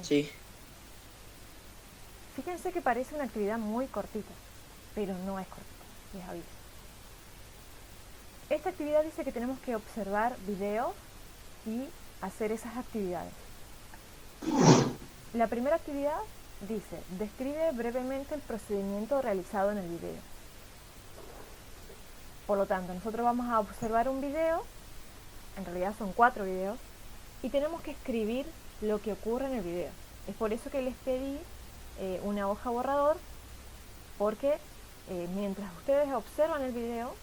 Sí. Fíjense que parece una actividad muy cortita, pero no es cortita, les aviso. Esta actividad dice que tenemos que observar videos y hacer esas actividades. La primera actividad dice, describe brevemente el procedimiento realizado en el video. Por lo tanto, nosotros vamos a observar un video, en realidad son 4 videos, y tenemos que escribir lo que ocurre en el video. Es por eso que les pedí una hoja borrador, porque mientras ustedes observan el video,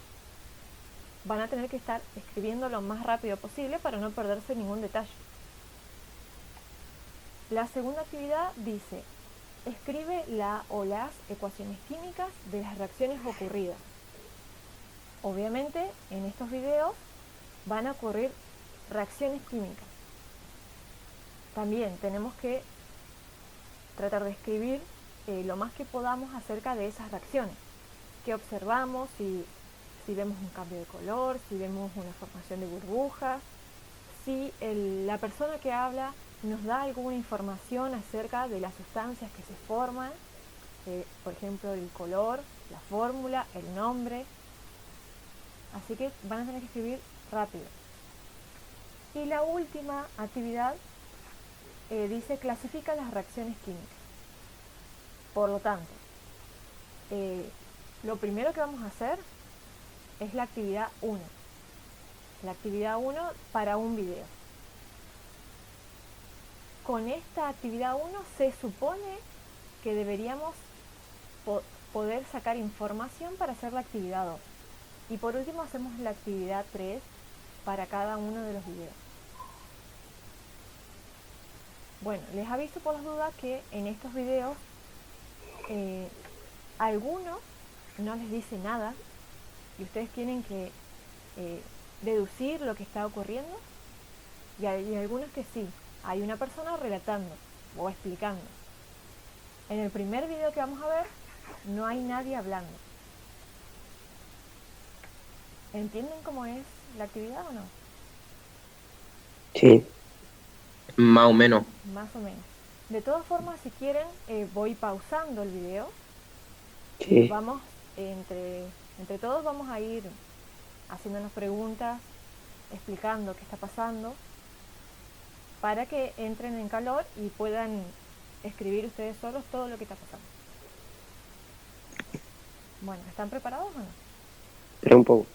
van a tener que estar escribiendo lo más rápido posible para no perderse ningún detalle. La segunda actividad dice, escribe la o las ecuaciones químicas de las reacciones ocurridas. Obviamente, en estos videos van a ocurrir reacciones químicas. También tenemos que tratar de escribir lo más que podamos acerca de esas reacciones. ¿Qué observamos? Si vemos un cambio de color, si vemos una formación de burbujas, si la persona que habla nos da alguna información acerca de las sustancias que se forman, por ejemplo el color, la fórmula, el nombre. Así que van a tener que escribir rápido. Y la última actividad dice clasifica las reacciones químicas. Por lo tanto, lo primero que vamos a hacer es la actividad 1. La actividad 1 para un video. Con esta actividad 1 se supone que deberíamos poder sacar información para hacer la actividad 2. Y por último hacemos la actividad 3 para cada uno de los videos. Bueno, les aviso por las dudas que en estos videos algunos no les dice nada y ustedes tienen que deducir lo que está ocurriendo, y hay algunos que sí, hay una persona relatando o explicando. En el primer video que vamos a ver no hay nadie hablando. ¿Entienden cómo es la actividad o no? Sí. Más o menos. Más o menos. De todas formas, si quieren, voy pausando el video y Sí. vamos, entre todos vamos a ir haciéndonos preguntas, explicando qué está pasando, para que entren en calor y puedan escribir ustedes solos todo lo que está pasando. Bueno, ¿están preparados o no? Pero un poco.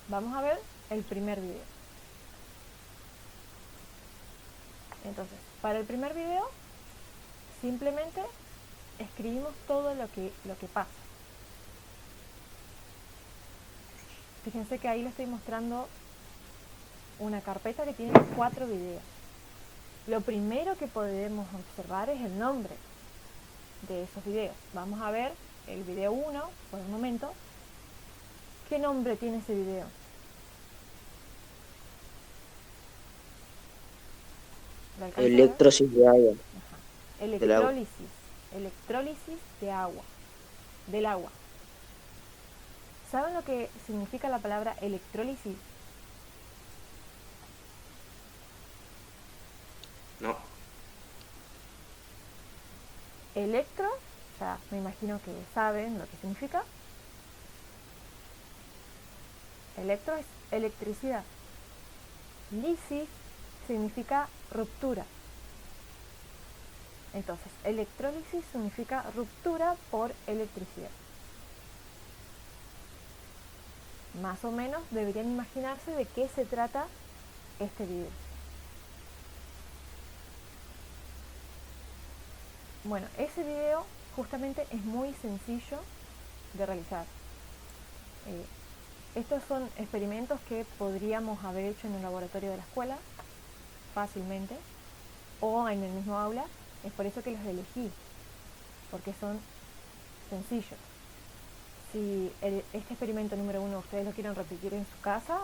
Vamos a ver el primer video. Entonces, para el primer video, simplemente escribimos todo lo que pasa. Fíjense que ahí les estoy mostrando una carpeta que tiene 4 videos. Lo primero que podemos observar es el nombre de esos videos. Vamos a ver el video 1 por un momento. ¿Qué nombre tiene ese video? ¿Lo alcanzan a ver? Electrosis de agua. Ajá. Del agua. Electrólisis. Electrólisis de agua. Del agua. ¿Saben lo que significa la palabra electrólisis? No. Electro, ya me imagino que saben lo que significa. Electro es electricidad. Lisis significa ruptura. Entonces, electrólisis significa ruptura por electricidad. Más o menos deberían imaginarse de qué se trata este video. Bueno, ese video justamente es muy sencillo de realizar. Estos son experimentos que podríamos haber hecho en el laboratorio de la escuela fácilmente o en el mismo aula. Es por eso que los elegí, porque son sencillos. Si este experimento número 1 ustedes lo quieren repetir en su casa,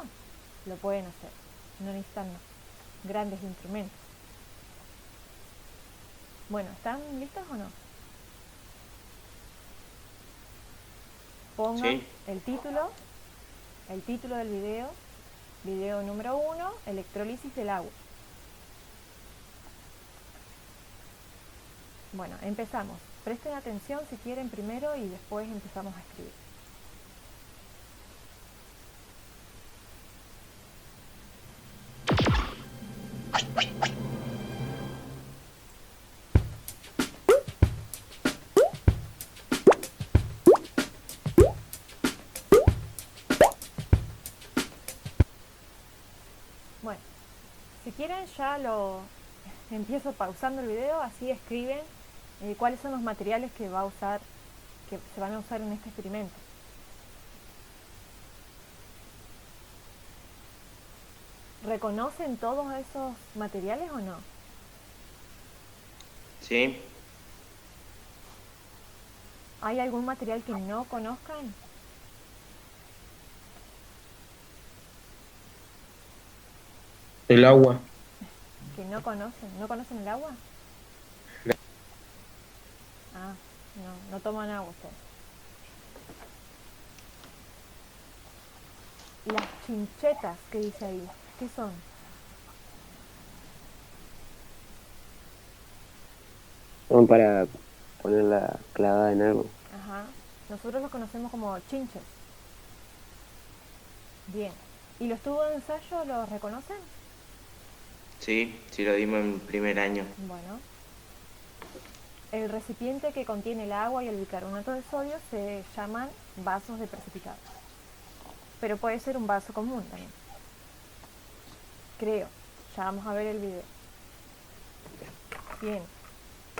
lo pueden hacer. No necesitan grandes instrumentos. Bueno, ¿están listos o no? Pongan Sí. el título del video, video número 1, electrólisis del agua. Bueno, empezamos. Presten atención si quieren primero y después empezamos a escribir. Bueno, si quieren ya lo empiezo pausando el video, así escriben cuáles son los materiales que se van a usar en este experimento. ¿Reconocen todos esos materiales o no? Sí. ¿Hay algún material que no conozcan? El agua. ¿Que no conocen? ¿No conocen el agua? No. Ah, no toman agua ustedes. Las chinchetas que dice ahí, ¿qué son? Son para ponerla clavada en algo. Ajá. Nosotros los conocemos como chinches. Bien. ¿Y los tubos de ensayo los reconocen? Sí, sí lo dimos en primer año. Bueno. El recipiente que contiene el agua y el bicarbonato de sodio se llaman vasos de precipitado. Pero puede ser un vaso común también. Creo. Ya vamos a ver el video. Bien.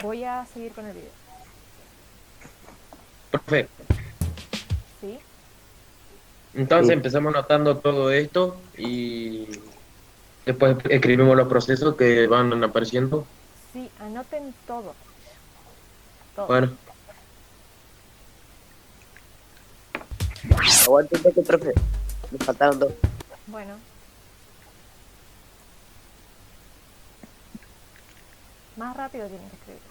Voy a seguir con el video. Perfecto. ¿Sí? Entonces Sí. empezamos anotando todo esto y después escribimos los procesos que van apareciendo. Sí, anoten todo. Todo. Bueno, Aguante un poco, profe. Me faltaron dos. Bueno. Más rápido tienen que escribir.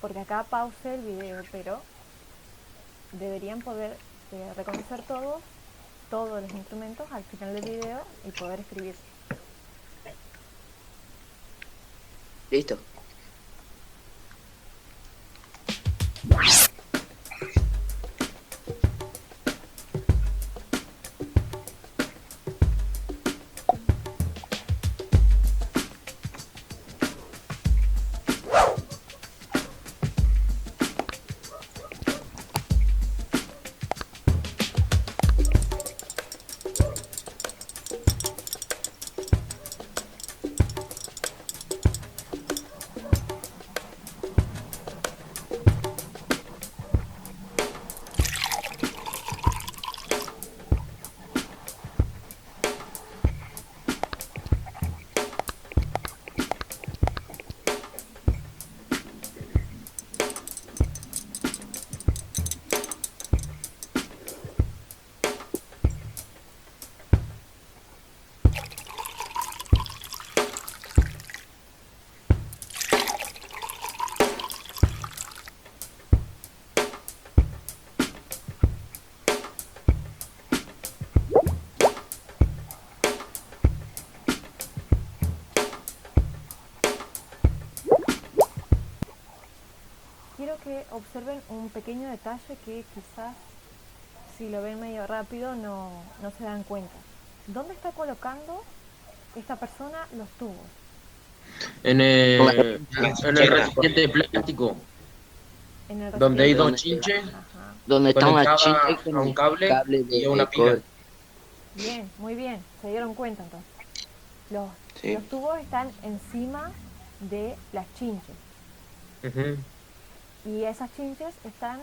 Porque acá pausé el video, pero deberían poder reconocer todos los instrumentos al final del video y poder escribir. Listo. Quiero que observen un pequeño detalle que quizás si lo ven medio rápido no se dan cuenta. ¿Dónde está colocando esta persona los tubos? en el recipiente de plástico, En el donde hay recipiente. dos chinches Ajá. Donde está una conectadas chinche con a un el cable y a de una pila. cobre. Bien, muy bien. Se dieron cuenta entonces. Sí. Los tubos están encima de las chinches. Ujú. Y esas chinches están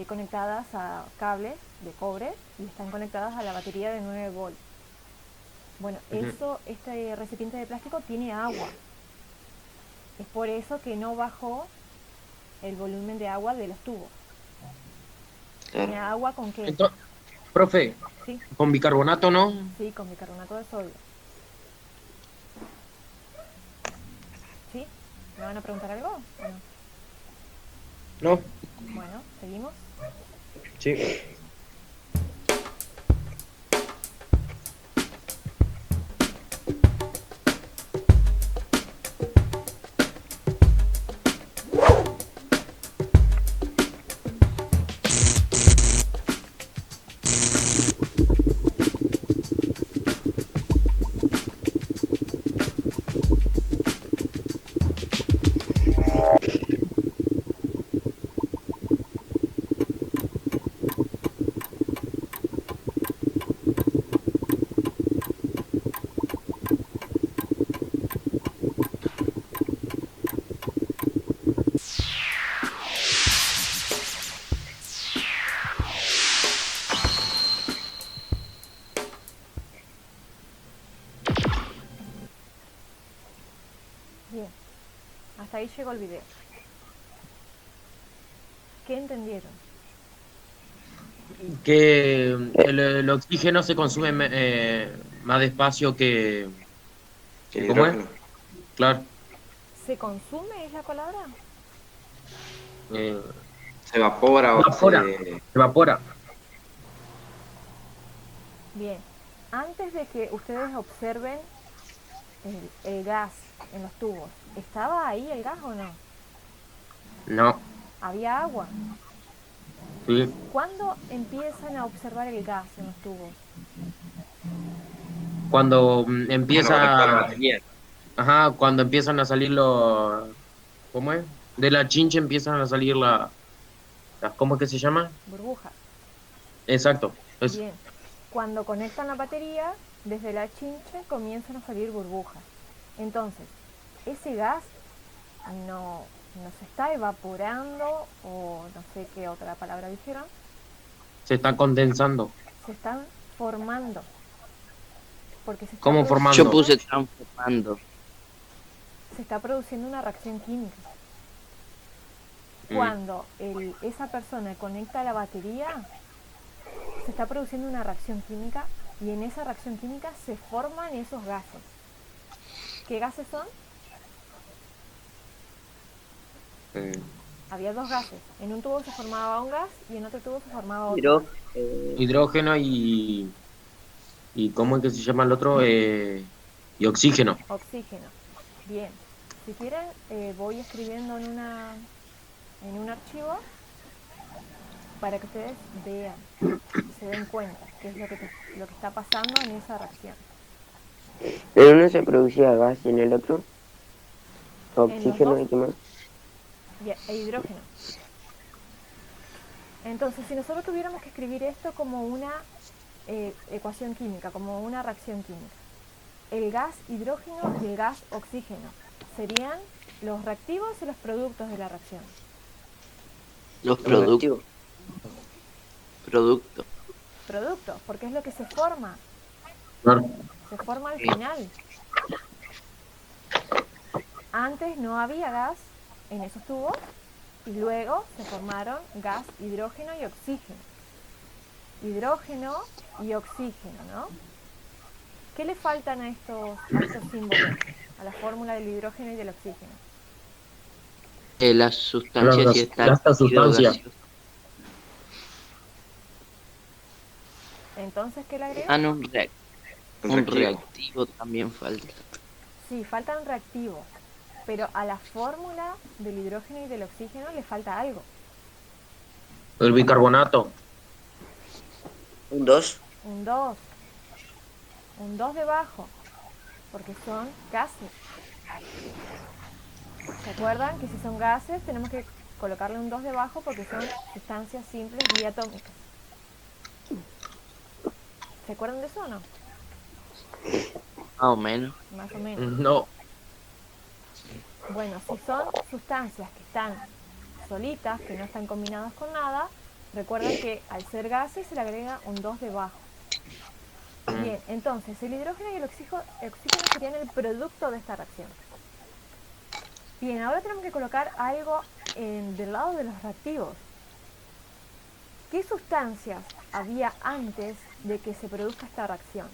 conectadas a cables de cobre y están conectadas a la batería de 9 volts. Bueno, Ujú. este recipiente de plástico tiene agua. Es por eso que no bajó el volumen de agua de los tubos. ¿Tiene agua con qué? Entonces, profe, Sí, con bicarbonato no. sí, con bicarbonato de sodio. ¿Sí? ¿Me van a preguntar algo? ¿O no? No. Bueno, seguimos. Sí. hasta ahí llegó el video. ¿Qué entendieron? Que el oxígeno se consume más despacio El ¿cómo es? hidrógeno. Claro. ¿Se consume es la palabra? eh, Se evapora o evapora. se... Evapora. Bien. Antes de que ustedes observen el gas en los tubos, ¿estaba ahí el gas o no? No. ¿Había agua? Sí. ¿Cuándo empiezan a observar el gas en los tubos? Cuando Cuando conecta la empieza, batería. ajá, cuando empiezan a salir los, ¿cómo es? De la chincha empiezan a salir las, ¿cómo es que se llama? Burbujas. Exacto. Bien. Cuando conectan la batería, desde la chinche comienzan a salir burbujas. Entonces, ese gas no se está evaporando, o no sé qué otra palabra dijeron, Se está condensando. se están formando. Porque se está ¿Cómo formando? Yo puse transformando. se está produciendo una reacción química. Cuando esa persona conecta la batería, se está produciendo una reacción química, y en esa reacción química se forman esos gases. ¿Qué gases son? Había dos gases. En un tubo se formaba un gas y en otro tubo se formaba otro. Pero, Hidrógeno y ¿cómo es que se llama el otro? Y oxígeno. Oxígeno. Bien. Si quieren, voy escribiendo en un archivo para que ustedes vean, se den cuenta qué es lo que está pasando en esa reacción. en uno se producía gas y en el otro En los oxígeno dos, y qué más. e hidrógeno. Entonces, si nosotros tuviéramos que escribir esto como una ecuación química, como una reacción química, el gas hidrógeno y el gas oxígeno serían los reactivos y los productos de la reacción. Los productos. Productos, porque es lo que se forma. Claro. Se forma al final. Antes no había gas en esos tubos y luego se formaron gas, hidrógeno y oxígeno. Hidrógeno y oxígeno, ¿no? ¿Qué le faltan a estos símbolos, a la fórmula del hidrógeno y del oxígeno? Las sustancias y está Esta sustancia. Entonces, ¿qué le agrega? Ah, no, un reactivo. reactivo también falta. Sí, faltan reactivos, pero a la fórmula del hidrógeno y del oxígeno le falta algo. El bicarbonato. ¿Un 2? Un 2. Un 2 debajo, porque son gases. ¿Se acuerdan que si son gases tenemos que colocarle un 2 debajo porque son sustancias simples diatómicas? ¿Se acuerdan de eso o no? Más o menos. Más o menos. No. Bueno, si son sustancias que están solitas, que no están combinadas con nada, recuerden que al ser gases se le agrega un 2 debajo. Bien, entonces el hidrógeno y el oxígeno serían el producto de esta reacción. Bien, ahora tenemos que colocar algo del lado de los reactivos. ¿Qué sustancias había antes de que se produzca esta reacción?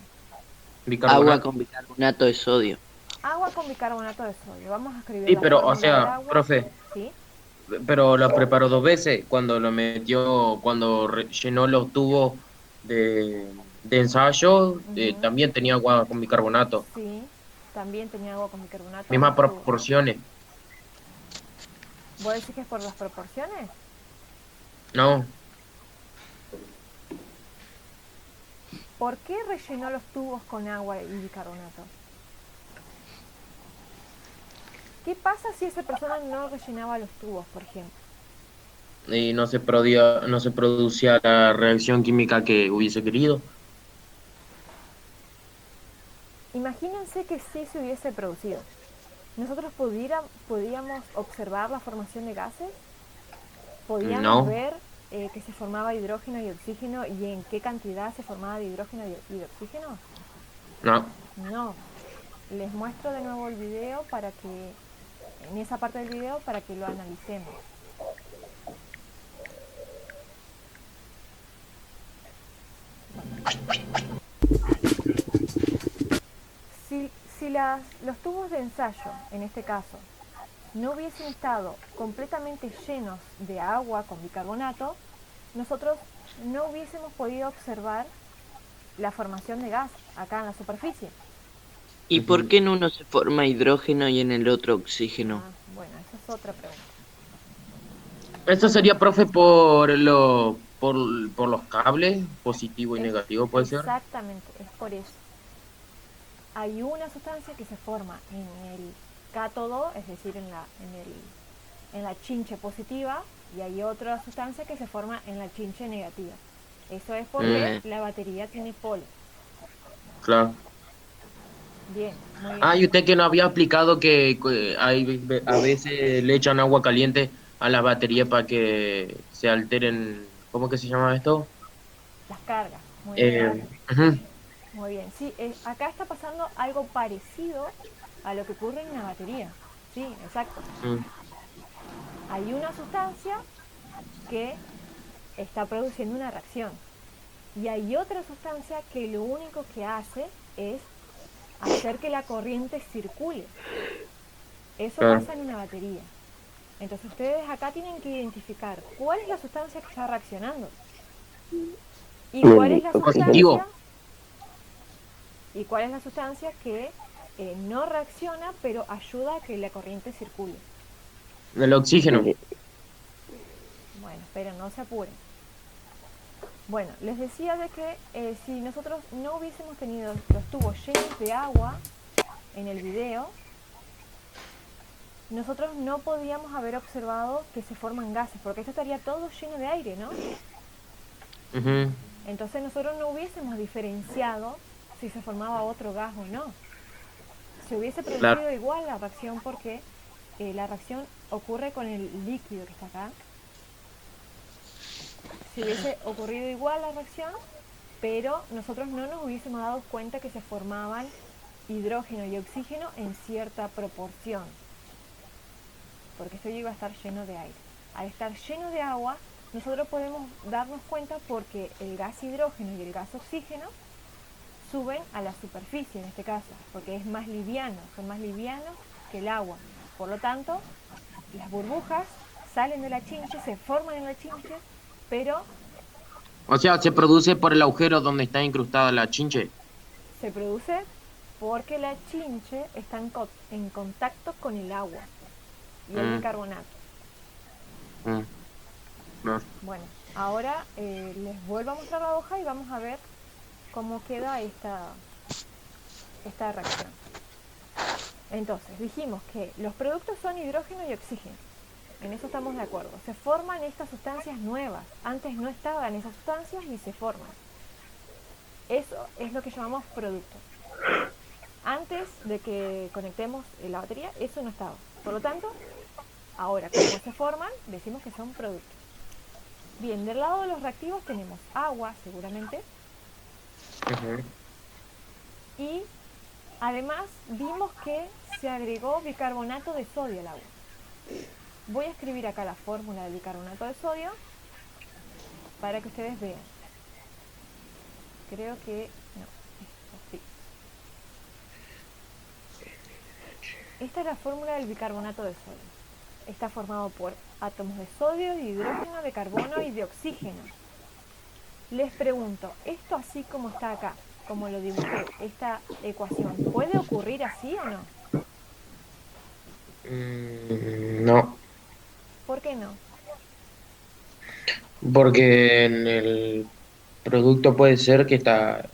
Bicarbonato. Agua con bicarbonato de sodio. Agua con bicarbonato de sodio. Vamos a escribir Sí, la pero, fórmula o sea, del agua. profe, ¿Sí? pero lo preparó 2 veces cuando lo metió, cuando llenó los tubos de ensayo, también tenía agua con bicarbonato. Sí, también tenía agua con bicarbonato. Mismas en los tubos. proporciones. ¿Vos decís que es por las proporciones? No, ¿Por qué rellenó los tubos con agua y bicarbonato? ¿Qué pasa si esa persona no rellenaba los tubos, por ejemplo? y no se producía la reacción química que hubiese querido. Imagínense que sí se hubiese producido. ¿Nosotros podíamos observar la formación de gases? ¿Podíamos No. ver que se formaba hidrógeno y oxígeno y en qué cantidad se formaba de hidrógeno y de oxígeno? No. No. Les muestro de nuevo el video para que en esa parte del video para que lo analicemos. Si los tubos de ensayo, en este caso, no hubiesen estado completamente llenos de agua con bicarbonato, nosotros no hubiésemos podido observar la formación de gas acá en la superficie. ¿Y por qué en uno se forma hidrógeno y en el otro oxígeno? Bueno, esa es otra pregunta. Esto sería, profe, por los cables, positivo y negativo, ¿puede ser? Exactamente, es por eso. Hay una sustancia que se forma en el cátodo, es decir, en la chinche positiva, y hay otra sustancia que se forma en la chinche negativa. Eso es porque la batería tiene polo. Claro. Bien, muy bien. Ah, y usted que no había explicado que a veces le echan agua caliente a las baterías para que se alteren, ¿cómo que se llama esto? Las cargas, muy bien. Ujú. Muy bien, sí, acá está pasando algo parecido a lo que ocurre en la batería. Sí, exacto. Hay una sustancia que está produciendo una reacción y hay otra sustancia que lo único que hace es hacer que la corriente circule. Eso pasa en una batería. Entonces ustedes acá tienen que identificar cuál es la sustancia que está reaccionando y cuál es la sustancia que no reacciona pero ayuda a que la corriente circule. El oxígeno. Bueno, pero no se apuren. Bueno, les decía de que si nosotros no hubiésemos tenido los tubos llenos de agua en el video, nosotros no podíamos haber observado que se forman gases, porque esto estaría todo lleno de aire, ¿no? Entonces nosotros no hubiésemos diferenciado si se formaba otro gas o no. Se hubiese producido igual la reacción porque la reacción ocurre con el líquido que está acá. Si hubiese ocurrido igual la reacción, pero nosotros no nos hubiésemos dado cuenta que se formaban hidrógeno y oxígeno en cierta proporción, porque esto iba a estar lleno de aire. Al estar lleno de agua, nosotros podemos darnos cuenta porque el gas hidrógeno y el gas oxígeno suben a la superficie en este caso, porque es más liviano, son más livianos que el agua. Por lo tanto, las burbujas salen de la chinche, se forman en la chinche, pero... O sea, se produce por el agujero donde está incrustada la chinche. Se produce porque la chinche está en contacto con el agua y el bicarbonato. Bueno, ahora les vuelvo a mostrar la hoja y vamos a ver cómo queda esta reacción. Entonces, dijimos que los productos son hidrógeno y oxígeno. En eso estamos de acuerdo. Se forman estas sustancias nuevas. Antes no estaban esas sustancias y se forman. Eso es lo que llamamos producto. Antes de que conectemos la batería, eso no estaba. Por lo tanto, ahora como se forman, decimos que son productos. Bien, del lado de los reactivos tenemos agua, seguramente. Y además vimos que se agregó bicarbonato de sodio al agua. Voy a escribir acá la fórmula del bicarbonato de sodio para que ustedes vean. Creo que... no, sí. Esta es la fórmula del bicarbonato de sodio. Está formado por átomos de sodio, de hidrógeno, de carbono y de oxígeno. Les pregunto, ¿esto así como está acá, como lo dibujé, esta ecuación, puede ocurrir así o no? No. ¿Por qué no? Porque en el producto puede ser que está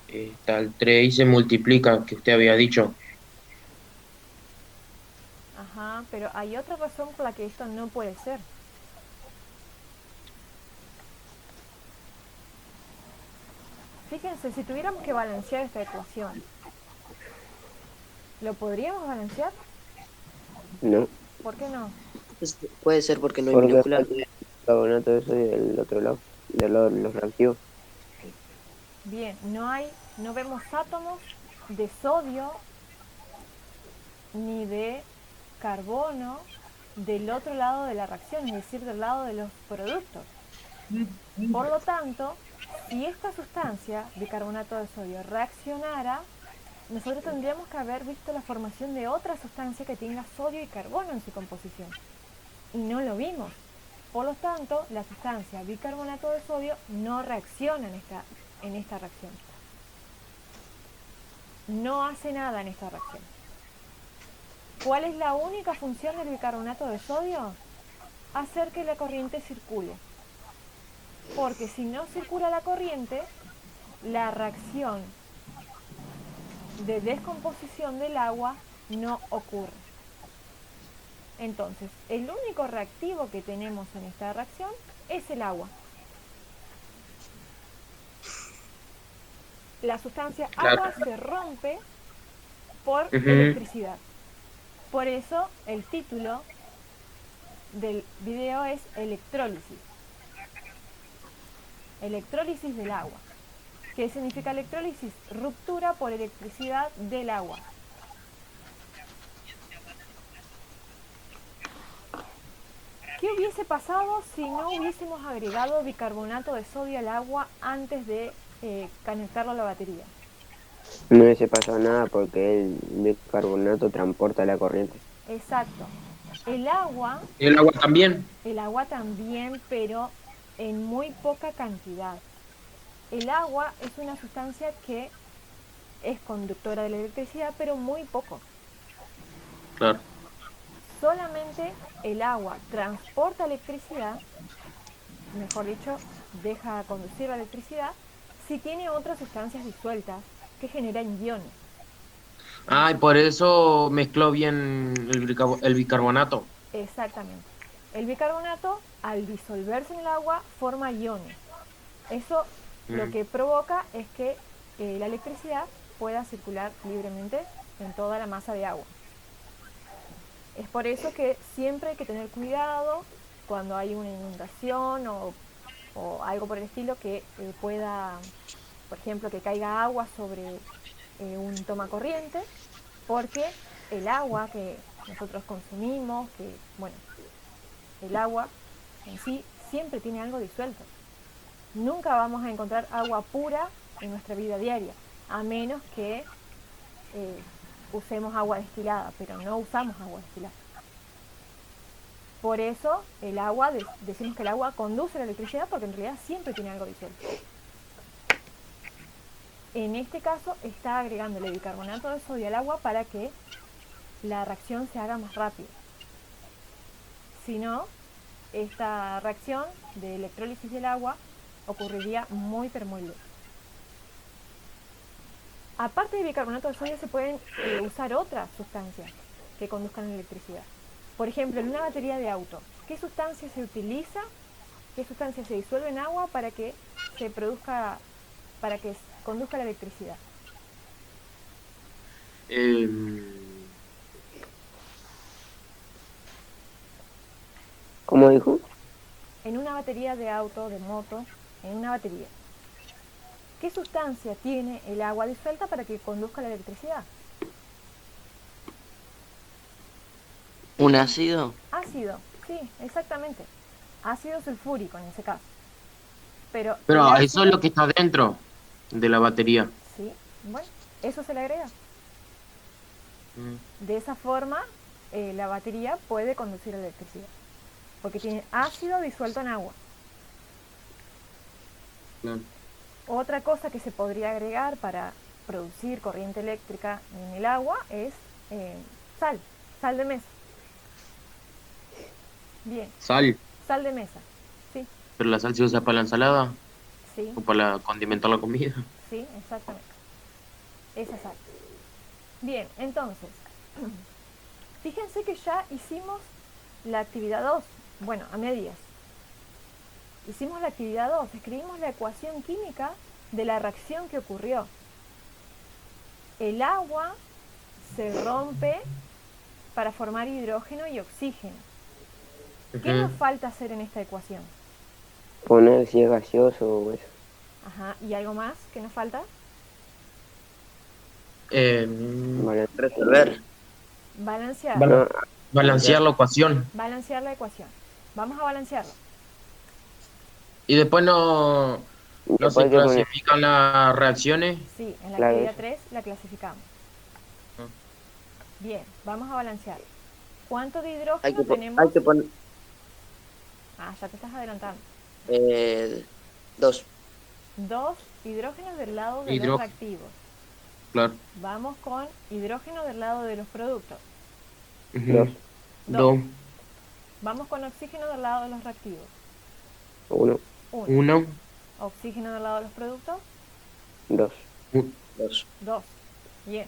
el 3 y se multiplica, que usted había dicho. Ajá, pero hay otra razón por la que esto no puede ser. Fíjense, si tuviéramos que balancear esta ecuación, ¿lo podríamos balancear? No. ¿Por qué no? Puede ser porque no hay Porque moléculas. falta el carbonato de sodio del otro lado, del lado de los reactivos. Bien, no vemos átomos de sodio ni de carbono del otro lado de la reacción, es decir, del lado de los productos. Por lo tanto, si esta sustancia, bicarbonato de sodio, reaccionara, nosotros tendríamos que haber visto la formación de otra sustancia que tenga sodio y carbono en su composición. Y no lo vimos. Por lo tanto, la sustancia bicarbonato de sodio no reacciona en esta reacción. No hace nada en esta reacción. ¿Cuál es la única función del bicarbonato de sodio? Hacer que la corriente circule. Porque si no circula la corriente, la reacción de descomposición del agua no ocurre. Entonces, el único reactivo que tenemos en esta reacción es el agua. La sustancia agua se rompe por electricidad. Por eso el título del video es electrólisis. Electrólisis del agua. ¿Qué significa electrólisis? Ruptura por electricidad del agua. ¿Qué hubiese pasado si no hubiésemos agregado bicarbonato de sodio al agua antes de conectarlo a la batería? No hubiese pasado nada porque el bicarbonato transporta la corriente. Exacto. El agua... ¿Y el agua también? El agua también, pero en muy poca cantidad. El agua es una sustancia que es conductora de la electricidad, pero muy poco. Claro. Solamente el agua transporta electricidad, mejor dicho, deja conducir la electricidad, si tiene otras sustancias disueltas que generan iones. Ah, y por eso mezcló bien el bicarbonato. Exactamente. El bicarbonato, al disolverse en el agua, forma iones. Eso lo que provoca es que la electricidad pueda circular libremente en toda la masa de agua. Es por eso que siempre hay que tener cuidado cuando hay una inundación o algo por el estilo que pueda, por ejemplo, que caiga agua sobre un tomacorriente, porque el agua que nosotros consumimos, el agua en sí siempre tiene algo disuelto. Nunca vamos a encontrar agua pura en nuestra vida diaria, a menos que usemos agua destilada, pero no usamos agua destilada. Por eso el agua, decimos que el agua conduce la electricidad porque en realidad siempre tiene algo disuelto. En este caso está agregándole bicarbonato de sodio al agua para que la reacción se haga más rápido. Si no, esta reacción de electrólisis del agua ocurriría muy pero muy lento. Aparte de bicarbonato de sodio se pueden usar otras sustancias que conduzcan la electricidad. Por ejemplo, en una batería de auto, ¿qué sustancia se utiliza? ¿Qué sustancia se disuelve en agua para que se produzca, para que conduzca la electricidad? ¿Cómo dijo? En una batería de auto, de moto, en una batería, ¿qué sustancia tiene el agua disuelta para que conduzca la electricidad? ¿Un ácido? Ácido, sí, exactamente. Ácido sulfúrico en ese caso. Pero Eso es lo que está dentro de la batería. Sí, bueno, eso se le agrega. De esa forma, la batería puede conducir electricidad, porque tiene ácido disuelto en agua. Otra cosa que se podría agregar para producir corriente eléctrica en el agua es sal de mesa. Bien. Sal. Sal de mesa, sí. ¿Pero la sal se usa para la ensalada? Sí. ¿O para condimentar la comida? Sí, exactamente. Esa sal. Bien, entonces, fíjense que ya hicimos la actividad 2, bueno, a medias. Hicimos la actividad 2, escribimos la ecuación química de la reacción que ocurrió. El agua se rompe para formar hidrógeno y oxígeno. ¿Qué nos falta hacer en esta ecuación? Poner si es gaseoso o eso. Ajá, ¿y algo más que nos falta? Vale. Resolver. Balancear. No, Balancear la ecuación. Balancear la ecuación. Vamos a balancearlo. Y después no Y se después hay que poner, clasifican las reacciones. Sí, en la Claro, actividad eso. 3 la clasificamos. Ah. Bien, vamos a balancear. ¿Cuánto de Hay hidrógeno que, tenemos? hay que poner Ah, ya te estás adelantando. 2. 2 hidrógenos del lado de los Hidrógeno. reactivos. Claro. Vamos con hidrógeno del lado de los productos. Ujú. Dos. Dos. Vamos con oxígeno del lado de los reactivos. 1, 1. Uno. Oxígeno del lado de los productos. 2. 2. 2. Bien.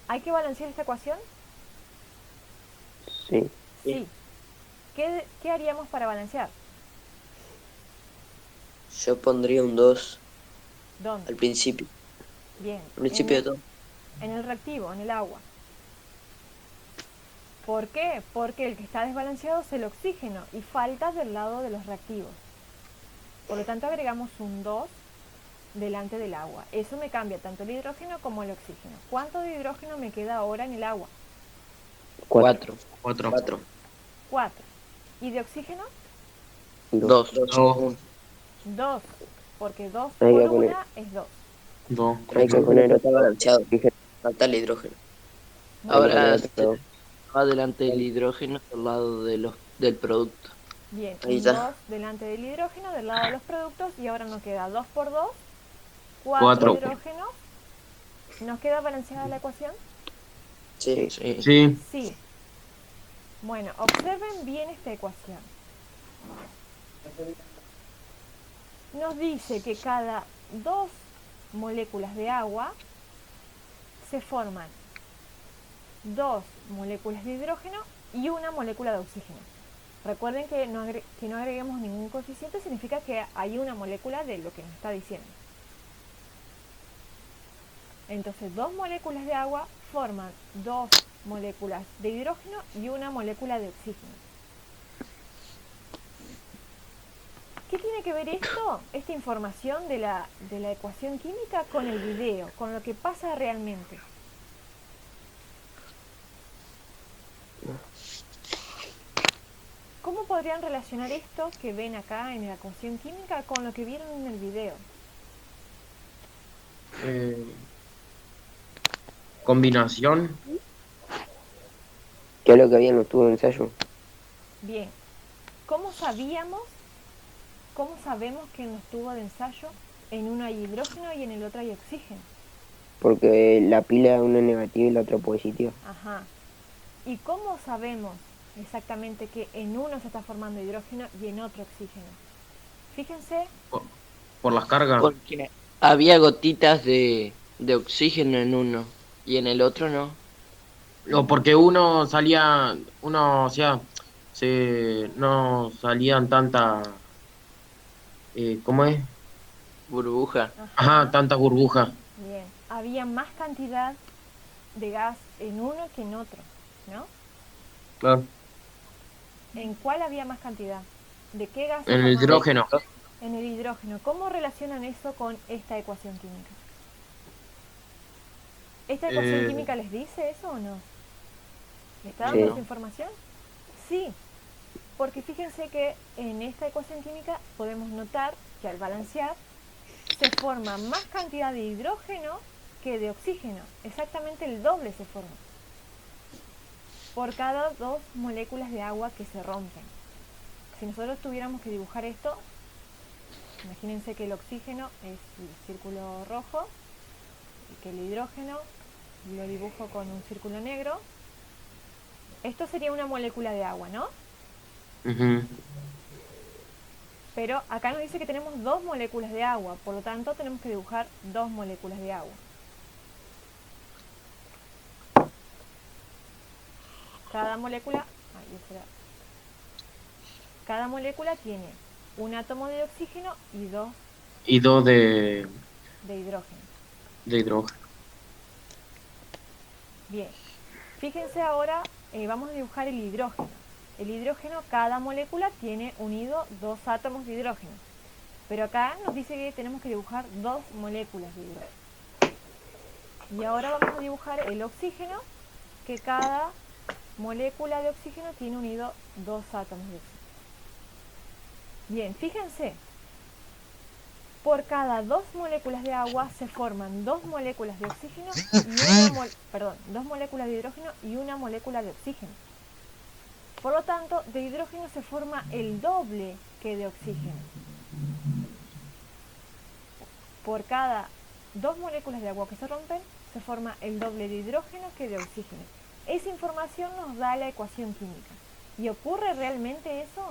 ¿Hay que balancear esta ecuación? Sí. Sí. ¿Qué haríamos para balancear? Yo pondría un 2 ¿Dónde? al principio. Bien. Al principio de todo. En el reactivo, en el agua. ¿Por qué? Porque el que está desbalanceado es el oxígeno y falta del lado de los reactivos. Por lo tanto agregamos un 2 delante del agua. Eso me cambia tanto el hidrógeno como el oxígeno. ¿Cuánto de hidrógeno me queda ahora en el agua? 4. 4. 4. 4. ¿Y de oxígeno? 2. 2. Dos. 2. Porque 2 Hay por que poner- 1 es 2. 2. Hay que poner Está otro. balanceado. Dije, Falta el hidrógeno. Muy hay que Ahora poner otro. va delante del hidrógeno al lado del producto. bien. Ahí Un está. 2 delante del hidrógeno, del lado de los productos, y ahora nos queda 2 por 2, 4 Cuatro. hidrógenos. ¿Nos queda balanceada la ecuación? Sí. Sí. Sí. Bueno, observen bien esta ecuación. Nos dice que cada 2 moléculas de agua se forman 2 moléculas de hidrógeno y una molécula de oxígeno. Recuerden que no agreguemos ningún coeficiente, significa que hay una molécula de lo que nos está diciendo. Entonces, 2 moléculas de agua forman 2 moléculas de hidrógeno y una molécula de oxígeno. ¿Qué tiene que ver esto? Esta información de la ecuación química con el video, con lo que pasa realmente. ¿Cómo podrían relacionar esto que ven acá en la ecuación química con lo que vieron en el video? Combinación. ¿Qué es lo que había en los tubos de ensayo? Bien, ¿cómo sabemos, cómo sabemos que en los tubos de ensayo en uno hay hidrógeno y en el otro hay oxígeno? Porque la pila una es negativa y la otra positiva. Ajá. ¿Y cómo sabemos exactamente que en uno se está formando hidrógeno y en otro oxígeno? Fíjense, Por las cargas. Porque había gotitas de oxígeno en uno y en el otro no. O porque uno, o sea, no salían tantas, ¿cómo es? Burbuja. Ajá, tantas burbujas. bien, había más cantidad de gas en uno que en otro, ¿no? Claro. ¿En cuál había más cantidad? ¿De qué gas? En el hidrógeno. En el hidrógeno. ¿Cómo relacionan eso con esta ecuación química? ¿Esta ecuación química les dice eso o no? ¿Le está dando Sí. esa información? Sí, porque fíjense que en esta ecuación química podemos notar que al balancear se forma más cantidad de hidrógeno que de oxígeno. Exactamente el doble se forma por cada 2 moléculas de agua que se rompen. Si nosotros tuviéramos que dibujar esto, imagínense que el oxígeno es el círculo rojo y que el hidrógeno lo dibujo con un círculo negro. Esto sería una molécula de agua, ¿no? Ujú. Pero acá nos dice que tenemos 2 moléculas de agua, por lo tanto tenemos que dibujar 2 moléculas de agua. Cada molécula, cada molécula tiene un átomo de oxígeno y 2 Y 2 de hidrógeno. hidrógeno. Bien, fíjense ahora, vamos a dibujar el hidrógeno. El hidrógeno, cada molécula tiene unido 2 átomos de hidrógeno. Pero acá nos dice que tenemos que dibujar 2 moléculas de hidrógeno. Y ahora vamos a dibujar el oxígeno, que cada molécula de oxígeno tiene unido 2 átomos de oxígeno. Bien, fíjense, por cada 2 moléculas de agua se forman 2 moléculas de oxígeno y una 2 moléculas de hidrógeno y una molécula de oxígeno. Por lo tanto, de hidrógeno se forma el doble que de oxígeno. Por cada 2 moléculas de agua que se rompen, se forma el doble de hidrógeno que de oxígeno. Esa información nos da la ecuación química. ¿Y ocurre realmente eso?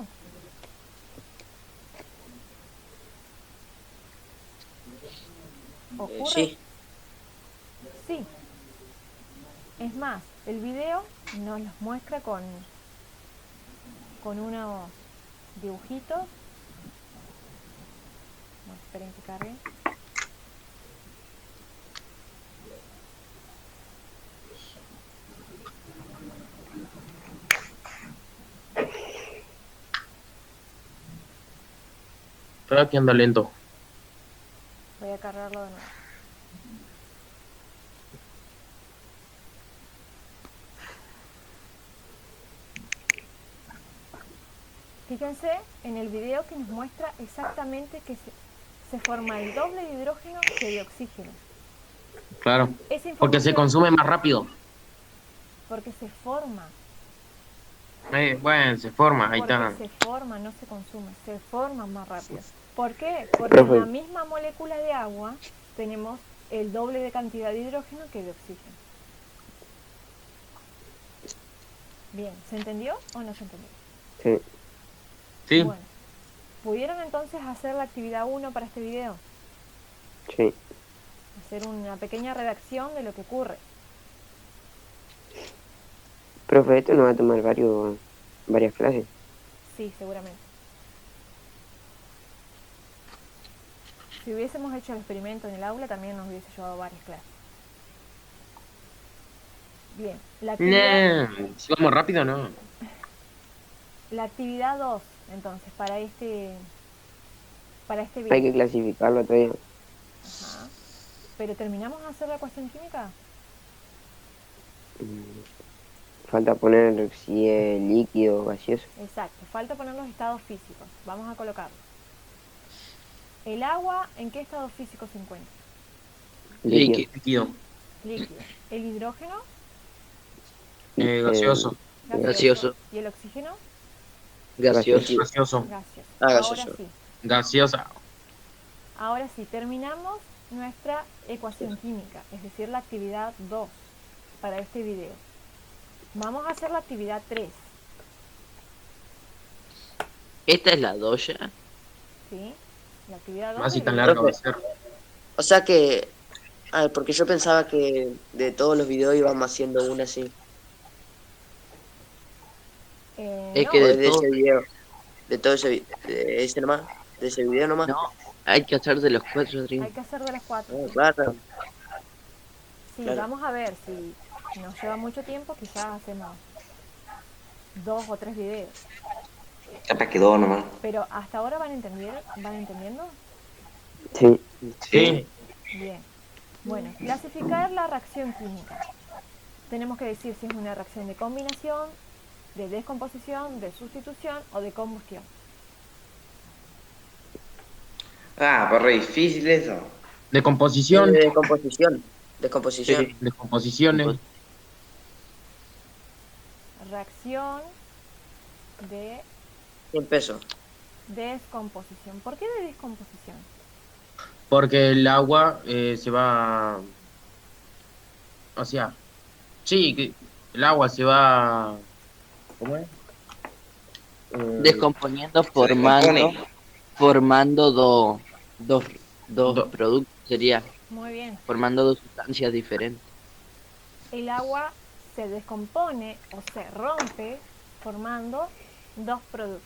¿Ocurre? Sí. Sí. Es más, el video nos los muestra con unos dibujitos. Bueno, esperen que cargue. Pero aquí anda lento. Voy a cargarlo de nuevo. Fíjense en el video que nos muestra exactamente que se forma el doble de hidrógeno que de oxígeno. Claro. Esa Porque se información- consume más rápido. Porque se forma. Bueno, se forma, ahí Porque está. se forma, no se consume. Se forma más rápido. ¿Por qué? Porque en la misma molécula de agua tenemos el doble de cantidad de hidrógeno que de oxígeno. Bien, ¿se entendió o no se entendió? Sí. Sí. Bueno, ¿pudieron entonces hacer la actividad 1 para este video? Sí. Hacer una pequeña redacción de lo que ocurre. Profe, esto nos va a tomar varias clases. Sí, seguramente. Si hubiésemos hecho el experimento en el aula, también nos hubiese llevado varias clases. Bien, Si vamos rápido, no. la actividad 2, entonces, para este Hay video. que clasificarlo todavía. Ajá. ¿Pero terminamos de hacer la ecuación química? Falta poner si es líquido o gaseoso. Exacto, falta poner los estados físicos. Vamos a colocarlos. ¿El agua en qué estado físico se encuentra? Líquido. Líquido. Líquido. ¿El hidrógeno? Gaseoso. Gaseoso. ¿Y el oxígeno? Gaseoso. Gaseoso. Gaseoso. Ah, Ahora gaseoso. sí. Gaseosa. Ahora sí, terminamos nuestra ecuación química, es decir, la actividad 2 para este video. Vamos a hacer la actividad 3, Esta es la 2 ya. ¿sí? La actividad 2 Más y del tan video. larga va a ser. O sea que. A ver, porque yo pensaba que de todos los videos íbamos haciendo una así. Es No, que de todo. ese video. De todo de ese nomás. De ese video nomás. No, hay que hacer de los 4 hay drinks. que hacer de las 4. Claro. Sí, claro. vamos a ver si nos lleva mucho tiempo, quizás hacemos 2 o 3 videos. Capaz quedó nomás. Pero hasta ahora van entendiendo. Sí. Sí. Bien. Bueno, clasificar la reacción química. Tenemos que decir si es una reacción de combinación, de descomposición, de sustitución o de combustión. Ah, pues re difícil eso. De composición. Descomposición. Descomposición. Sí, de composiciones. Reacción de 100 pesos. descomposición. ¿Por qué de descomposición? Porque el agua se va. O sea, sí, que el agua se va. ¿Cómo es? Descomponiendo, Se formando. descompone. Formando dos Do- productos. Sería Muy bien. formando dos sustancias diferentes. El agua se descompone o se rompe formando 2 productos.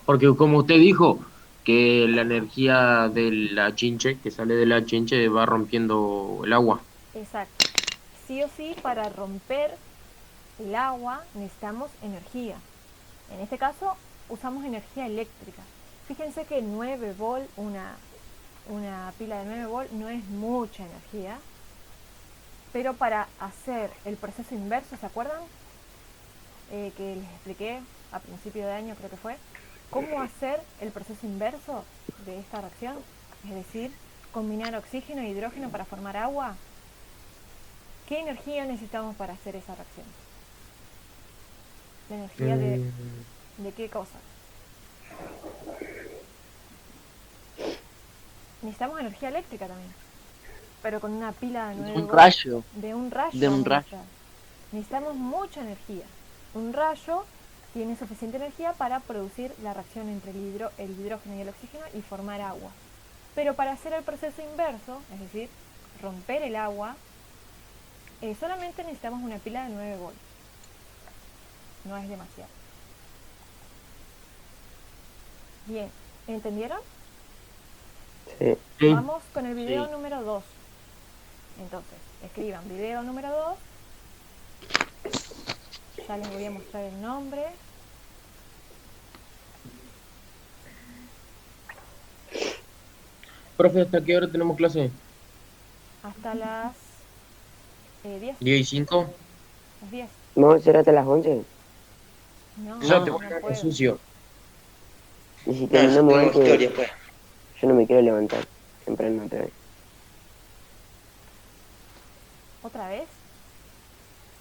porque como usted dijo, que la energía de la chinche, que sale de la chinche, va rompiendo el agua. Exacto. Sí o sí, para romper el agua necesitamos energía. En este caso, usamos energía eléctrica. Fíjense que 9 volt, una pila de 9 volt, no es mucha energía. Pero para hacer el proceso inverso, ¿se acuerdan? Que les expliqué a principio de año, creo que fue. ¿Cómo hacer el proceso inverso de esta reacción? Es decir, combinar oxígeno e hidrógeno para formar agua. ¿Qué energía necesitamos para hacer esa reacción? ¿La energía de qué cosa? Necesitamos energía eléctrica también, pero con una pila de 9 Un voltios. rayo. De un rayo. De un vamos a rayo. necesitar. Necesitamos mucha energía. Un rayo tiene suficiente energía para producir la reacción entre el hidrógeno y el oxígeno y formar agua. Pero para hacer el proceso inverso, es decir, romper el agua, solamente necesitamos una pila de 9 voltios. No es demasiado. Bien, ¿entendieron? Sí. Sí. Vamos con el video Sí. número 2. Entonces, escriban video número 2. Ya les voy a mostrar el nombre. Profe, ¿hasta qué hora tenemos clase? Hasta las 10. 10 y 5. Las 10. ¿Vamos a hacer hasta las 11? No, Ya No. te voy a no quedar puedo. sucio. Y si No, yo terminamos tengo historia antes, después. yo no me quiero levantar temprano otra vez. ¿Otra vez?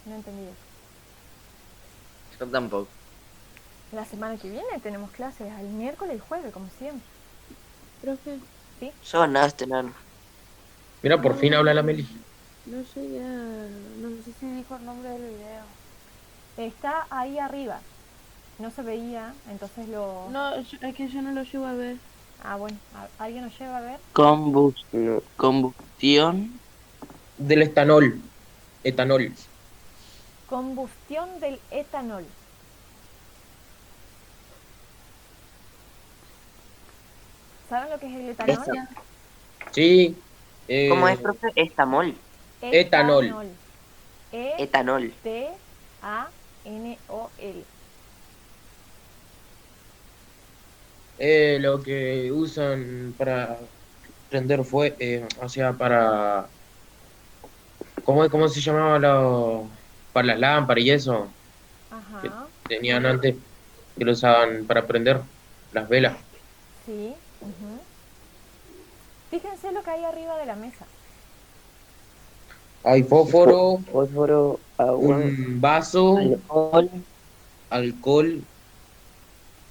No entendí eso. Yo tampoco. La semana que viene tenemos clases, el miércoles y jueves, como siempre. Profe, Sonaste, nano. Mira, por fin habla la Meli. no sé ya, no sé si dijo el nombre del video. Está ahí arriba. No se veía, entonces lo... No, es que yo no lo llevo a ver. Ah, bueno, ¿alguien nos lleva a ver? No, Combustión. Del etanol. Etanol. Combustión del etanol. ¿Saben lo que es el etanol? Sí. ¿Cómo es, profe? Estamol. Etanol. Etanol. E-T-A-N-O-L. Lo que usan para prender o sea, para... ¿Cómo se llamaba para las lámparas y eso? Que Ajá, tenían antes, que lo usaban para prender las velas. sí. Ujú. Fíjense lo que hay arriba de la mesa. Hay fósforo, fósforo, agua, un vaso, Alcohol. alcohol,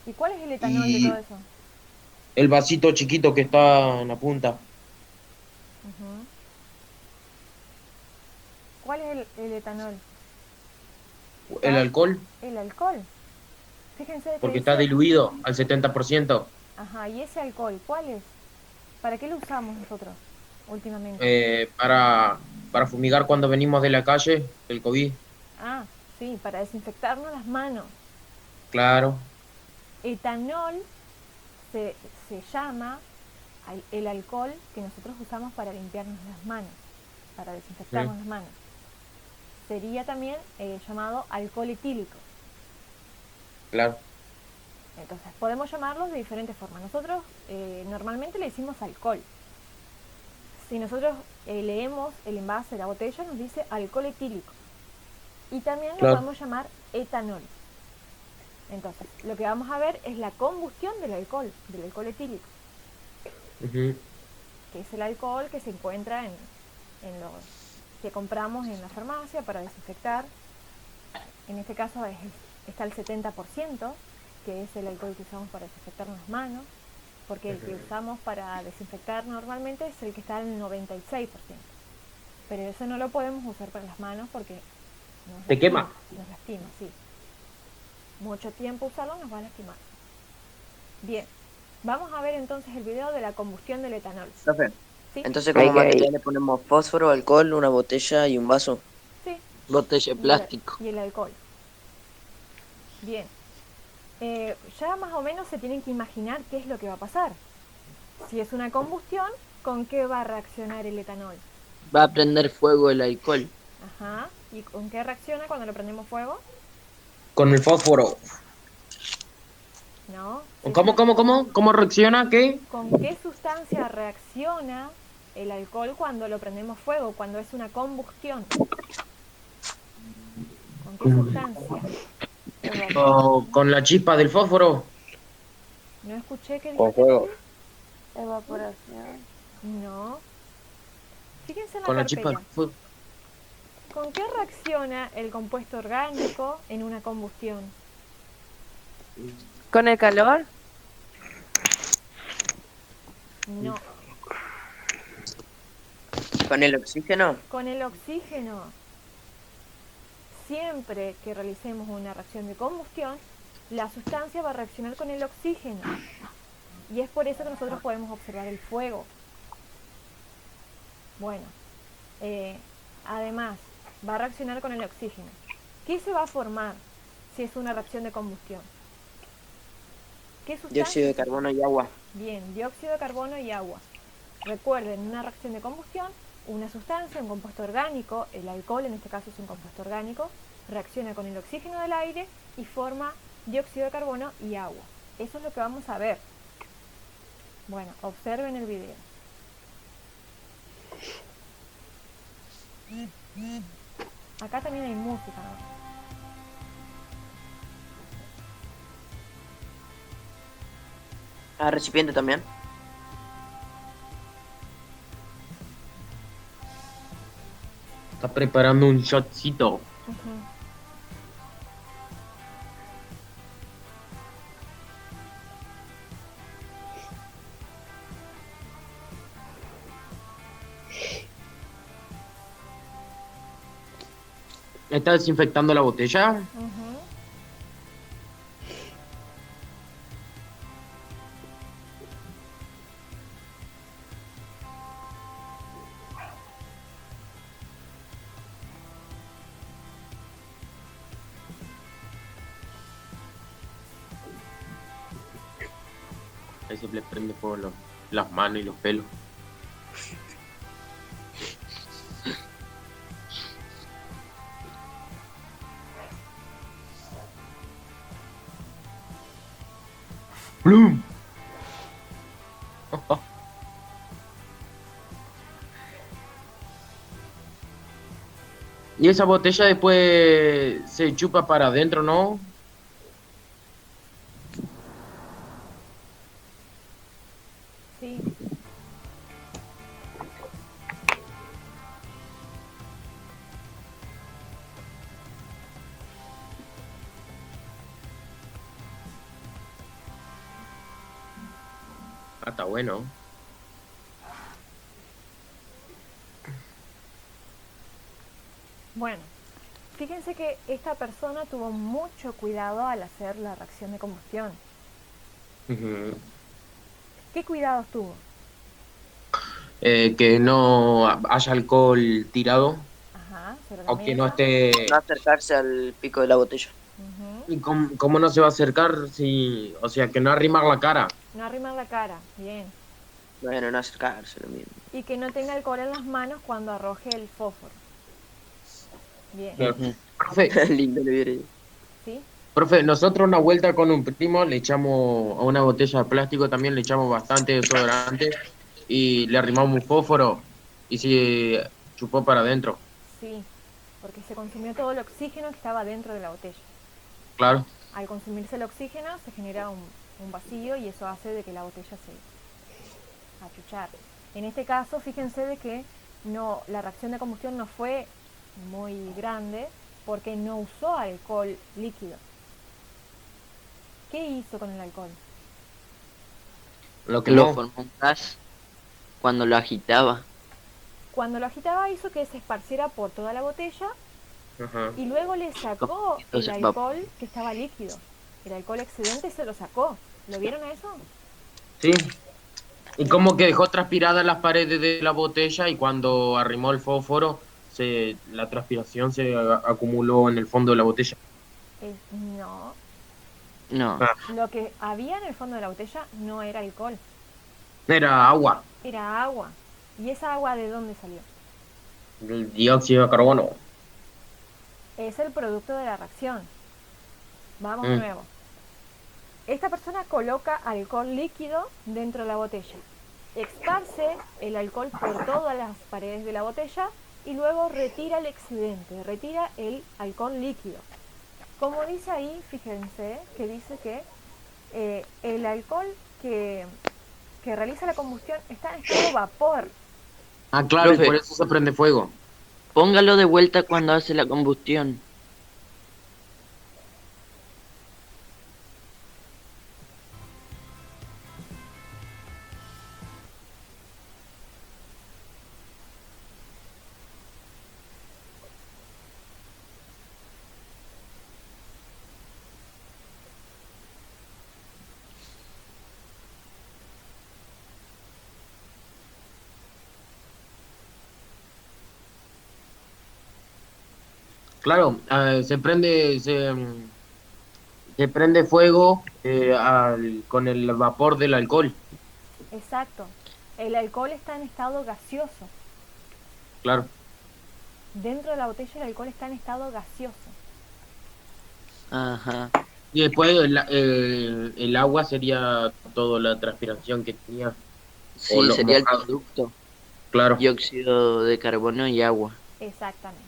¿Y cuál es el etanol de y todo eso? el vasito chiquito que está en la punta. Ujú. ¿Cuál es el etanol? El alcohol, El alcohol. Fíjense que porque está dice... diluido al 70%. Ajá, ¿y ese alcohol cuál es? ¿Para qué lo usamos nosotros últimamente? Para fumigar cuando venimos de la calle, el COVID. Ah, sí, para desinfectarnos las manos. Claro, Etanol se llama el alcohol que nosotros usamos para limpiarnos las manos, para desinfectarnos Sí. las manos. Sería también llamado alcohol etílico. claro. Entonces, podemos llamarlos de diferentes formas. Nosotros normalmente le decimos alcohol. Si nosotros leemos el envase de la botella, nos dice alcohol etílico. Y también lo Claro. podemos llamar etanol. Entonces, lo que vamos a ver es la combustión del alcohol etílico, Ujú. que es el alcohol que se encuentra en los que compramos en la farmacia para desinfectar. En este caso está el 70%, que es el alcohol que usamos para desinfectar las manos, porque el que usamos para desinfectar normalmente es el que está al 96%. Pero eso no lo podemos usar para las manos porque nos Te lastima, quema. Nos lastima, sí. Mucho tiempo usarlo nos va a lastimar. Bien, vamos a ver entonces el video de la combustión del etanol. Profe, ¿Sí? entonces Hay como que- material le ponemos fósforo, alcohol, una botella y un vaso. Sí. Botella de plástico. Y el alcohol. Bien. Ya más o menos se tienen que imaginar qué es lo que va a pasar. Si es una combustión, ¿con qué va a reaccionar el etanol? Va a prender fuego el alcohol. Ajá. ¿Y con qué reacciona cuando le prendemos fuego? Con el fósforo. ¿No? ¿Cómo reacciona? ¿Qué? ¿Con qué sustancia reacciona el alcohol cuando lo prendemos fuego, cuando es una combustión? ¿Con qué sustancia? Con la chispa del fósforo. No escuché qué Con dijiste, fuego. Luis. Evaporación. No. Fíjense en la Con la chispa del carpeta. fuego. ¿Con qué reacciona el compuesto orgánico en una combustión? ¿Con el calor? No. ¿Con el oxígeno? Con el oxígeno. Siempre que realicemos una reacción de combustión, la sustancia va a reaccionar con el oxígeno. Y es por eso que nosotros podemos observar el fuego. Bueno, además, va a reaccionar con el oxígeno. ¿Qué se va a formar si es una reacción de combustión? ¿Qué sustancia? Dióxido de carbono y agua. Bien, dióxido de carbono y agua. Recuerden, en una reacción de combustión, una sustancia, un compuesto orgánico, el alcohol en este caso es un compuesto orgánico, reacciona con el oxígeno del aire y forma dióxido de carbono y agua. Eso es lo que vamos a ver. Bueno, observen el video. Acá también hay música, ¿no? Ah, recipiente también. Está preparando un shotcito. Ujú. ¿Está desinfectando la botella? Ujú. Ahí se le prende fuego las manos y los pelos. ¡Blum! Y esa botella después se chupa para adentro, ¿no? Sí. Ah, está bueno. Bueno, fíjense que esta persona tuvo mucho cuidado al hacer la reacción de combustión. Ujú. ¿Qué cuidados tuvo? Que no haya alcohol tirado Ajá, sobre la o que no mesa. esté. No acercarse al pico de la botella. Ujú. ¿Y cómo no se va a acercar si, o sea, que no arrimar la cara? No arrimar la cara, bien. Bueno, no acercarse, lo mismo. Y que no tenga alcohol en las manos cuando arroje el fósforo. Bien, Ujú. Profe, Lindo lo hubiera ido. ¿sí? profe, nosotros una vuelta con un primo le echamos a una botella de plástico, también le echamos bastante desodorante y le arrimamos un fósforo y se chupó para adentro. Sí, porque se consumió todo el oxígeno que estaba dentro de la botella. Claro. Al consumirse el oxígeno se genera un vacío y eso hace de que la botella se achuchar. En este caso, fíjense de que no, la reacción de combustión no fue muy grande porque no usó alcohol líquido. ¿Qué hizo con el alcohol? Lo que Lo no. formó un gas cuando lo agitaba. Cuando lo agitaba hizo que se esparciera por toda la botella Ajá. y luego le sacó el Entonces, alcohol que estaba líquido. El alcohol excedente se lo sacó. ¿Lo vieron a eso? Sí. Y como que dejó transpiradas las paredes de la botella y cuando arrimó el fósforo, la transpiración se acumuló en el fondo de la botella. No. No, Ah, Lo que había en el fondo de la botella no era alcohol, era agua, era agua. ¿Y esa agua de dónde salió? el dióxido de carbono. Es el producto de la reacción. Vamos de Mm. nuevo. Esta persona coloca alcohol líquido dentro de la botella. esparce el alcohol por todas las paredes de la botella y luego retira el excedente, retira el alcohol líquido. Como dice ahí, fíjense que dice que el alcohol que realiza la combustión está en estado vapor. Ah, claro, y Profe, por eso se prende fuego. póngalo de vuelta cuando hace la combustión. Claro, se prende fuego con el vapor del alcohol. Exacto. El alcohol está en estado gaseoso. Claro. Dentro de la botella el alcohol está en estado gaseoso. Ajá. Y después el agua sería toda la transpiración que tenía. O Sí, lo sería el mojado. producto. Claro. Dióxido de carbono y agua. Exactamente.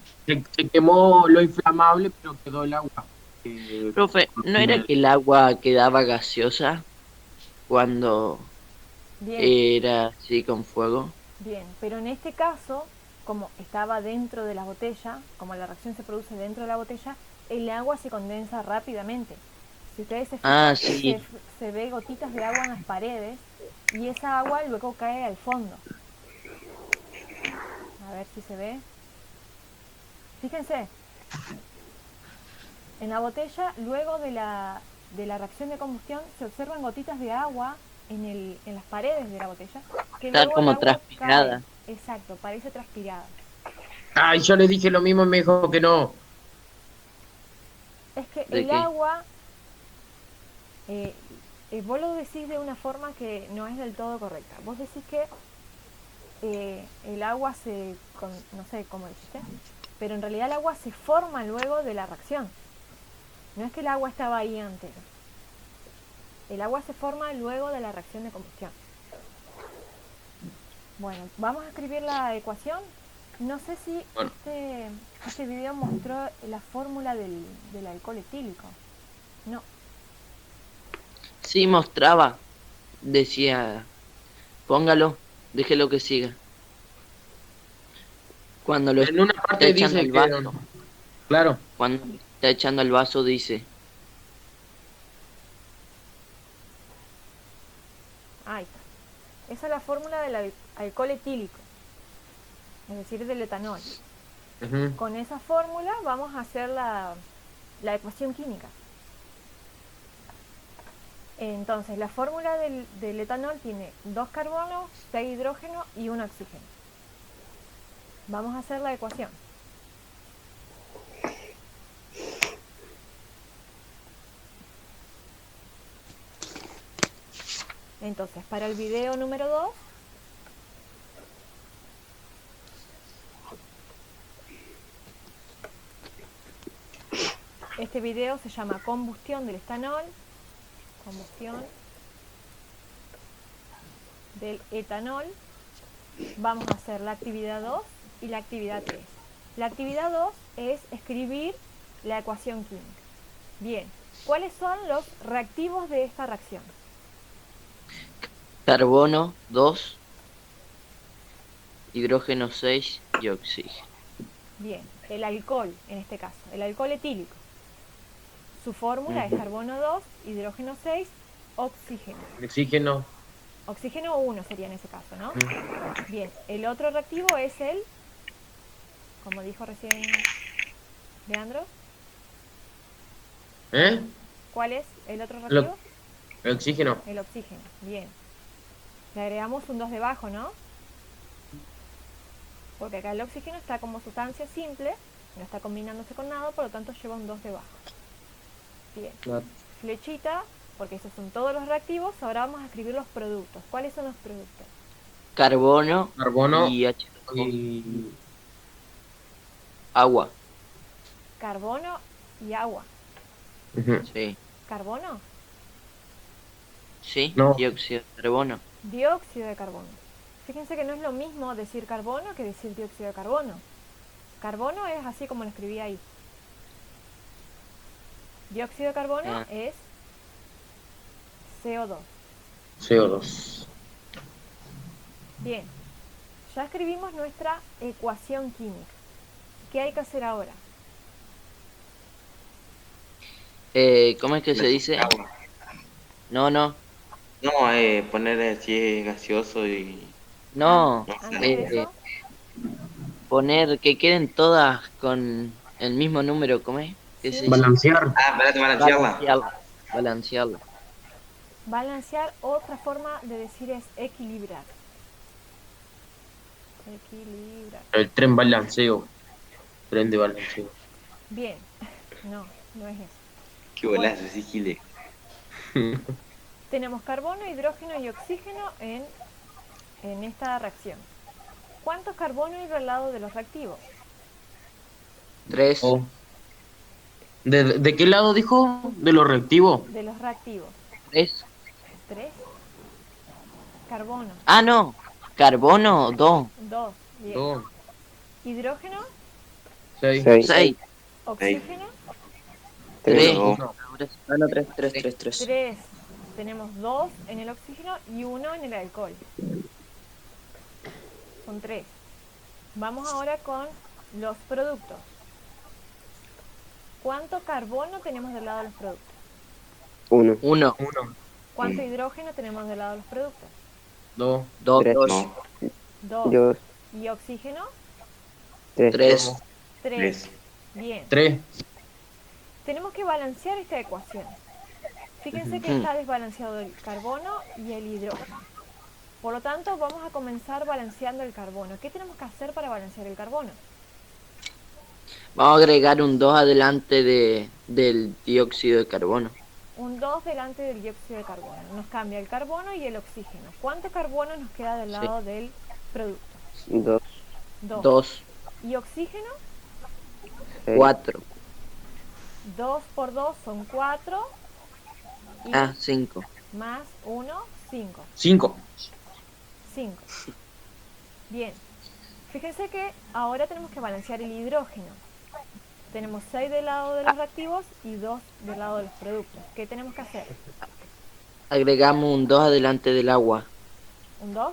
Se quemó lo inflamable, pero quedó el agua. Profe, ¿no era que el agua quedaba gaseosa cuando Bien, era así con fuego? bien. Pero en este caso, como estaba dentro de la botella, como la reacción se produce dentro de la botella, el agua se condensa rápidamente. Si ustedes se Ah, fijan, sí. se ve gotitas de agua en las paredes y esa agua luego cae al fondo. A ver si se ve. Fíjense, en la botella, luego de la reacción de combustión, se observan gotitas de agua en las paredes de la botella, que Está luego el como agua transpirada. cae. Exacto, parece transpirada. Ay, yo le dije lo mismo y me dijo que no. Es que ¿De el qué? agua, eh, vos lo decís de una forma que no es del todo correcta. Vos decís que el agua no sé cómo dijiste, pero en realidad el agua se forma luego de la reacción. No es que el agua estaba ahí antes. El agua se forma luego de la reacción de combustión. Bueno, vamos a escribir la ecuación. No sé si Bueno. este video mostró la fórmula del alcohol etílico. No, Sí, mostraba. Decía, póngalo, déjelo que siga. Cuando lo En una está parte echando dice al que, vaso, claro, cuando está echando al vaso dice, ahí está. Esa es la fórmula del alcohol etílico, es decir, del etanol. ujú, Con esa fórmula vamos a hacer la ecuación química. Entonces, la fórmula del etanol tiene 2 carbonos, 6 hidrógenos y 1 oxígeno. Vamos a hacer la ecuación. Entonces, para el video número 2, este video se llama combustión del etanol, combustión del etanol. Vamos a hacer la actividad 2 y la actividad 3. La actividad 2 es escribir la ecuación química. Bien, ¿cuáles son los reactivos de esta reacción? carbono 2, hidrógeno 6 y oxígeno. Bien, el alcohol en este caso, el alcohol etílico. Su fórmula es carbono 2, hidrógeno 6, oxígeno. oxígeno. Oxígeno 1 sería en ese caso, ¿no? ujú. Bien, el otro reactivo es como dijo recién Leandro, ¿Eh? ¿cuál es el otro El, reactivo? el oxígeno. El oxígeno, bien. Le agregamos un 2 debajo, ¿no? Porque acá el oxígeno está como sustancia simple, no está combinándose con nada, por lo tanto lleva un 2 debajo. Bien, Claro. flechita, porque esos son todos los reactivos. Ahora vamos a escribir los productos. ¿Cuáles son los productos? Carbono Carbono y H2O. y Agua. Carbono y agua. ujú. Sí. ¿Carbono? Sí, No. dióxido de carbono. dióxido de carbono. Fíjense que no es lo mismo decir carbono que decir dióxido de carbono. Carbono es así como lo escribí ahí. Dióxido de carbono Ah. es CO2. CO2. Bien, ya escribimos nuestra ecuación química. ¿Qué hay que hacer ahora? ¿Cómo es que se dice? Agua. No, no, No, poner si es gaseoso y... no. Antes de eh, eso, Poner que queden todas con el mismo número, ¿cómo es? ¿Qué se sí, dice? Balancear. Ah, espérate, balancearla. Balancearla. Balancearla. balancear, otra forma de decir es equilibrar. Equilibrar. El tren balanceo. Tren de balanceo. Bien, no, no es eso. Qué golazo, sí, Gile. Tenemos carbono, hidrógeno y oxígeno en esta reacción. ¿Cuántos carbonos hay al lado de los reactivos? 3. Oh. ¿De qué lado dijo? ¿De lo reactivo? De los reactivos. 3. 3. Carbono. Ah, no. Carbono, 2. 2. Bien. 2, Hidrógeno. 6, 6, 6. Oxígeno. 3. 1. Ah, no, 3, 3, 3, 3. 3. Tenemos 2 en el oxígeno y 1 en el alcohol. Son 3. Vamos ahora con los productos. ¿Cuánto carbono tenemos del lado de los productos? 1, 1, 1, ¿Cuánto hidrógeno tenemos del lado de los productos? 2, 2, Tres. 2, No, 2. 2, ¿Y oxígeno? 3, 3. 3. 3. Bien. 3. Tenemos que balancear esta ecuación. Fíjense que está desbalanceado el carbono y el hidrógeno. Por lo tanto, vamos a comenzar balanceando el carbono. ¿Qué tenemos que hacer para balancear el carbono? Vamos a agregar un 2 adelante del dióxido de carbono. Un 2 delante del dióxido de carbono. Nos cambia el carbono y el oxígeno. ¿Cuánto carbono nos queda del lado del producto? 2, 2. 2, ¿Y oxígeno? 6, 4. 2 por 2 son 4. Y Ah, 5. más 1, 5. 5. 5. Bien. Fíjense que ahora tenemos que balancear el hidrógeno. Tenemos 6 del lado de los reactivos y 2 del lado de los productos. ¿Qué tenemos que hacer? Agregamos un 2 adelante del agua. ¿Un 2?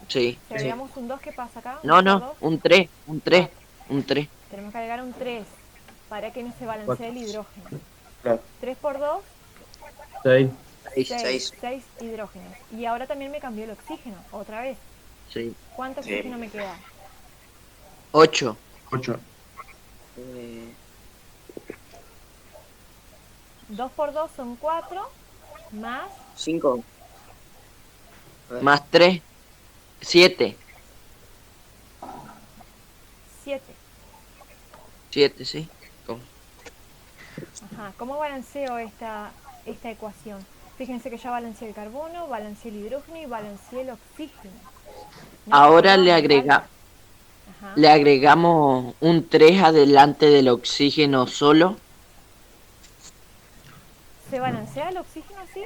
Sí. Si agregamos un 2, ¿qué pasa acá? No, ¿Un no, 2? un 3, un 3, un 3. Tenemos que agregar un 3 para que no se balancee el hidrógeno. Claro. 3 por 2, 6. 6. 6 hidrógenos. Y ahora también me cambió el oxígeno, otra vez. Sí. ¿Cuánto Sí. oxígeno me queda? 8. 8. 2 por 2 son 4, más 5. Más 3. 7. 7. 7, sí. Ajá. ¿Cómo balanceo esta ecuación? Fíjense que ya balanceé el carbono, balanceé el hidrógeno y balanceé el oxígeno. No, Ahora perdón, le me falta. Ajá. le agregamos un 3 adelante del oxígeno solo. ¿Se balancea el oxígeno así?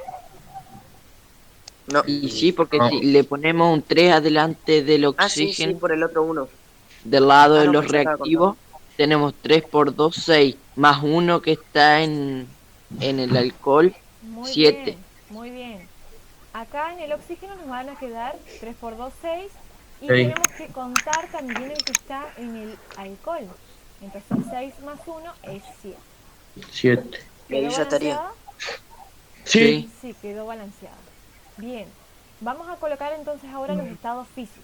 No. Y sí, porque No. si le ponemos un 3 adelante del Ah, sí, oxígeno sí, por el otro uno. del lado Ah, de no, los pensé que estaba reactivos, tenemos 3 por 2, 6. Más 1 que está en el alcohol, Muy 7. bien, muy bien. Acá en el oxígeno nos van a quedar 3 por 2, 6. Y Seis. tenemos que contar también el que está en el alcohol. Entonces 6 más 1 es 7. 7. Y ahí ya estaría. balanceada? Sí. Sí, quedó balanceada. Bien, vamos a colocar entonces ahora los estados físicos.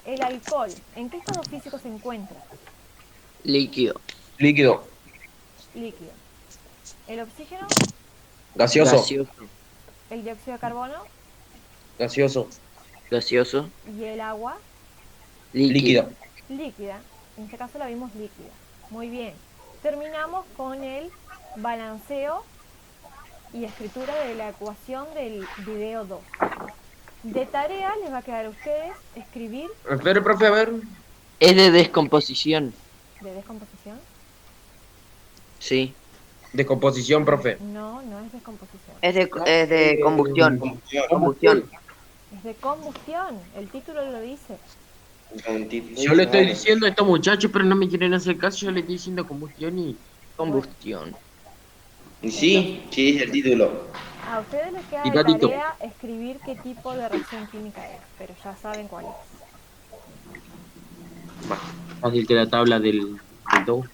El alcohol, ¿en qué estado físico se encuentra? Líquido. Líquido. Líquido. El oxígeno, Gaseoso. Gaseoso. el dióxido de carbono Gaseoso. Gaseoso. y el agua Líquido. Líquido. líquida. En este caso la vimos líquida. Muy bien. Terminamos con el balanceo y escritura de la ecuación del video 2. De tarea les va a quedar a ustedes escribir Espere, profe, a ver. Es de descomposición. de descomposición. Sí. Descomposición, profe. No, no es descomposición. Es de combustión. Combustión. Es de combustión, el título lo dice. Yo le estoy diciendo a estos muchachos, pero no me quieren hacer caso. Yo le estoy diciendo combustión y Combustión. Y sí, sí, es el título. A ustedes les queda Y de gatito. tarea escribir qué tipo de reacción química es, pero ya saben cuál es. fácil que la tabla del 2.